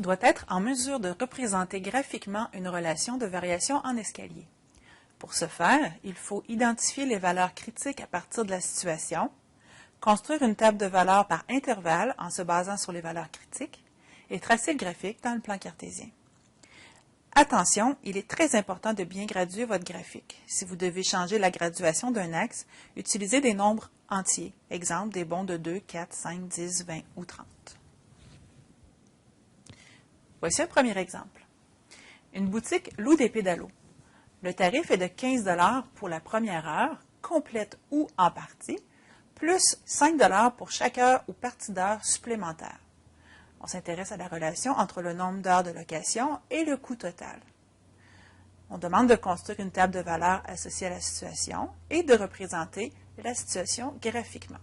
doit être en mesure de représenter graphiquement une relation de variation en escalier. Pour ce faire, il faut identifier les valeurs critiques à partir de la situation, construire une table de valeurs par intervalle en se basant sur les valeurs critiques et tracer le graphique dans le plan cartésien. Attention, il est très important de bien graduer votre graphique. Si vous devez changer la graduation d'un axe, utilisez des nombres entiers, exemple des bonds de 2, 4, 5, 10, 20 ou 30. Voici un premier exemple. Une boutique loue des pédalos. Le tarif est de 15 $ pour la première heure, complète ou en partie, plus 5 $ pour chaque heure ou partie d'heure supplémentaire. On s'intéresse à la relation entre le nombre d'heures de location et le coût total. On demande de construire une table de valeurs associée à la situation et de représenter la situation graphiquement.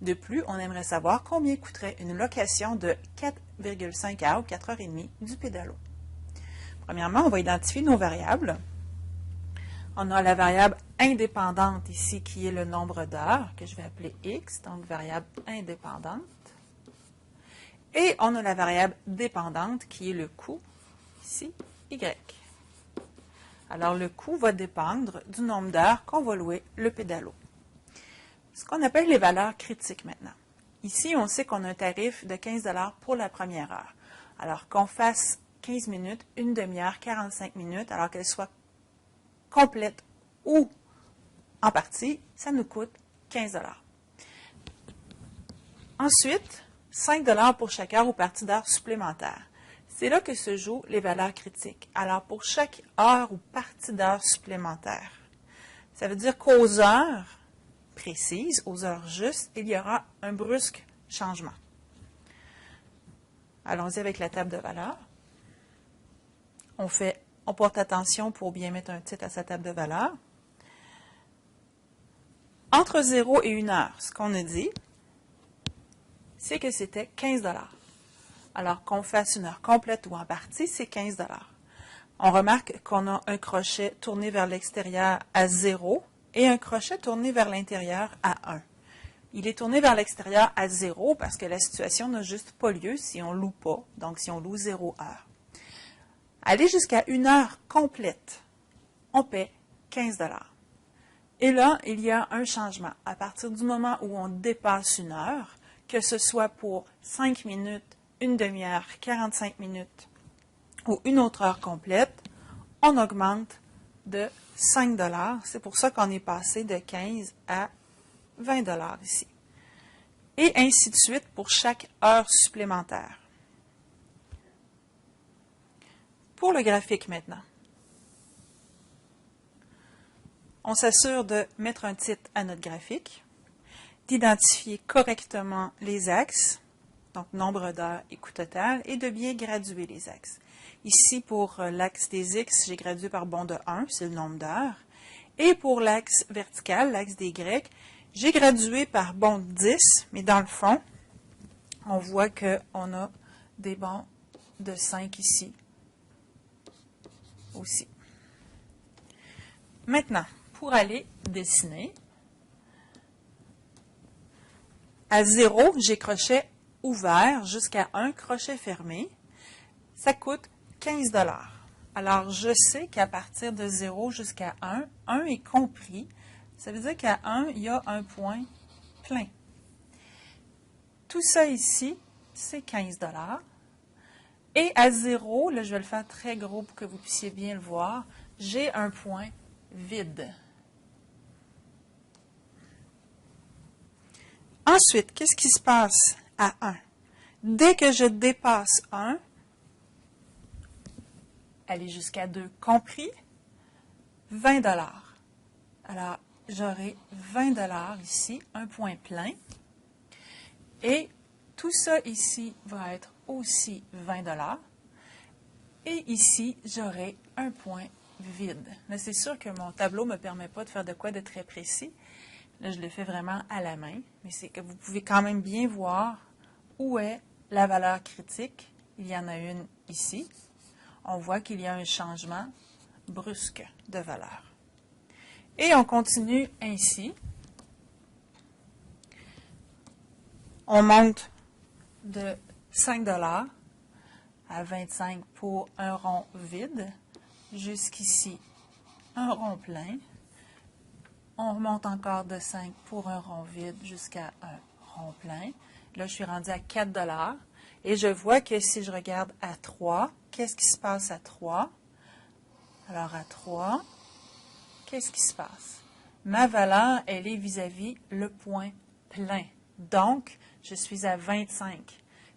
De plus, on aimerait savoir combien coûterait une location de 4,5 heures ou 4 heures et demie du pédalo. Premièrement, on va identifier nos variables. On a la variable indépendante ici qui est le nombre d'heures que je vais appeler X, donc variable indépendante. Et on a la variable dépendante qui est le coût, ici, Y. Alors, le coût va dépendre du nombre d'heures qu'on va louer le pédalo. Ce qu'on appelle les valeurs critiques maintenant. Ici, on sait qu'on a un tarif de 15 $ pour la première heure. Alors, qu'on fasse 15 minutes, une demi-heure, 45 minutes, alors qu'elle soit complète ou en partie, ça nous coûte 15 $. Ensuite, 5 $ pour chaque heure ou partie d'heure supplémentaire. C'est là que se jouent les valeurs critiques. Alors, pour chaque heure ou partie d'heure supplémentaire, ça veut dire qu'aux heures précises, aux heures justes, il y aura un brusque changement. Allons-y avec la table de valeurs. On porte attention pour bien mettre un titre à sa table de valeurs. Entre 0 et 1 heure, ce qu'on a dit, c'est que c'était 15 $. Alors qu'on fasse une heure complète ou en partie, c'est 15 $. On remarque qu'on a un crochet tourné vers l'extérieur à 0 et un crochet tourné vers l'intérieur à 1. Il est tourné vers l'extérieur à 0 parce que la situation n'a juste pas lieu si on ne loue pas, donc si on loue 0 heure. Aller jusqu'à 1 heure complète, on paie 15 $. Et là, il y a un changement. À partir du moment où on dépasse 1 heure, que ce soit pour 5 minutes, une demi-heure, 45 minutes ou une autre heure complète, on augmente de 5 $. C'est pour ça qu'on est passé de 15 à 20 $ ici. Et ainsi de suite pour chaque heure supplémentaire. Pour le graphique maintenant, on s'assure de mettre un titre à notre graphique, d'identifier correctement les axes, donc nombre d'heures et coût total, et de bien graduer les axes. Ici, pour l'axe des X, j'ai gradué par bond de 1, c'est le nombre d'heures. Et pour l'axe vertical, l'axe des Y, j'ai gradué par bond de 10, mais dans le fond, on voit qu'on a des bonds de 5 ici aussi. Maintenant, pour aller dessiner, à 0, j'ai crochet ouvert jusqu'à 1 crochet fermé. Ça coûte 15 $. Alors, je sais qu'à partir de 0 jusqu'à 1, 1 est compris. Ça veut dire qu'à 1, il y a un point plein. Tout ça ici, c'est 15 $. Et à 0, là, je vais le faire très gros pour que vous puissiez bien le voir, j'ai un point vide. Ensuite, qu'est-ce qui se passe à 1? Dès que je dépasse 1, aller jusqu'à 2 compris, 20 $. Alors, j'aurai 20 $ ici, un point plein. Et tout ça ici va être aussi 20 $. Et ici, j'aurai un point vide. Là, c'est sûr que mon tableau ne me permet pas de faire de quoi de très précis. Là, je le fais vraiment à la main, mais c'est que vous pouvez quand même bien voir où est la valeur critique. Il y en a une ici. On voit qu'il y a un changement brusque de valeur. Et on continue ainsi. On monte de 5 $. à 25 pour un rond vide. Jusqu'ici, un rond plein. On remonte encore de 5 pour un rond vide jusqu'à un rond plein. Là, je suis rendue à 4 $. Et je vois que si je regarde à 3, qu'est-ce qui se passe à 3? Alors, à 3, qu'est-ce qui se passe? Ma valeur, elle est vis-à-vis le point plein. Donc, je suis à 25.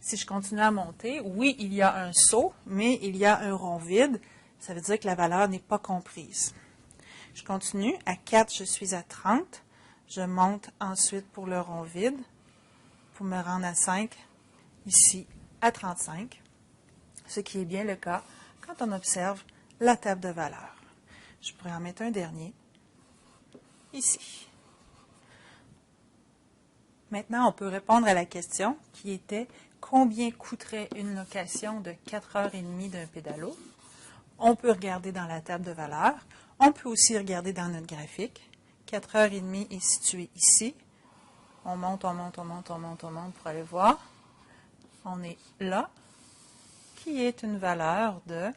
Si je continue à monter, oui, il y a un saut, mais il y a un rond vide. Ça veut dire que la valeur n'est pas comprise. Je continue. À 4, je suis à 30. Je monte ensuite pour le rond vide pour me rendre à 5, ici à 35, ce qui est bien le cas quand on observe la table de valeurs. Je pourrais en mettre un dernier, ici. Maintenant, on peut répondre à la question qui était combien coûterait une location de 4h30 d'un pédalo? On peut regarder dans la table de valeurs. On peut aussi regarder dans notre graphique. 4h30 est situé ici. On monte, on monte, on monte, on monte, on monte pour aller voir. On est là, qui est une valeur de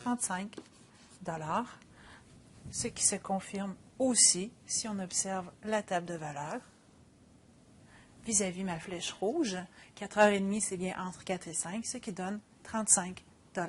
35 $, ce qui se confirme aussi si on observe la table de valeurs. Vis-à-vis ma flèche rouge, 4h30, c'est bien entre 4 et 5, ce qui donne 35 $.